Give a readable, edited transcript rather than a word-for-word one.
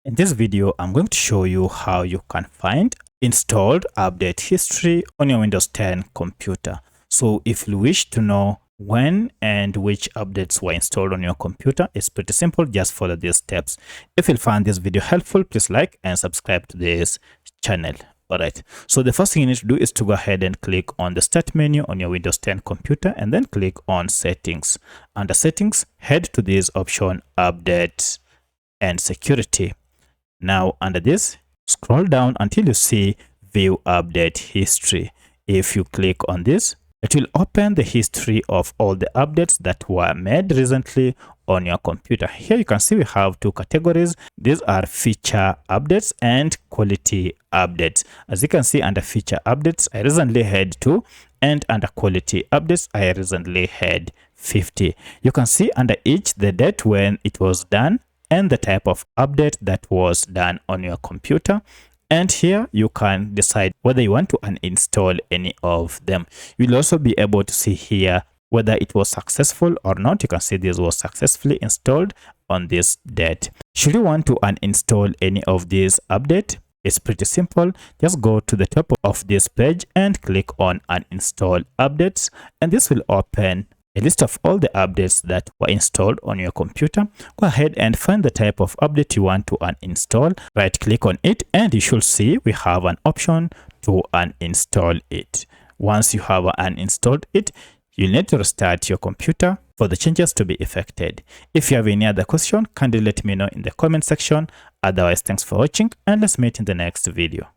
In this video, I'm going to show you how you can find installed update history on your Windows 10 computer. So if you wish to know when and which updates were installed on your computer, it's pretty simple. Just follow these steps. If you find this video helpful, please like and subscribe to this channel. Alright, so the first thing you need to do is to go ahead and click on the start menu on your Windows 10 computer and then click on settings. Under settings, head to this option, update and security. Now under this, scroll down until you see view update history. If you click on this, it will open the history of all the updates that were made recently on your computer. Here you can see we have two categories. These are feature updates and quality updates. As you can see, under feature updates, I recently had 2, and under quality updates, I recently had 50. You can see under each the date when it was done and the type of update that was done on your computer. And here you can decide whether you want to uninstall any of them. You'll also be able to see here whether it was successful or not. You can see this was successfully installed on this date. Should you want to uninstall any of these updates, it's pretty simple. Just go to the top of this page and click on uninstall updates, and this will open a list of all the updates that were installed on your computer. Go ahead and find the type of update you want to uninstall. Right click on it and you should see we have an option to uninstall it. Once you have uninstalled it, you need to restart your computer for the changes to be effected. If you have any other question, kindly let me know in the comment section. Otherwise, thanks for watching and let's meet in the next video.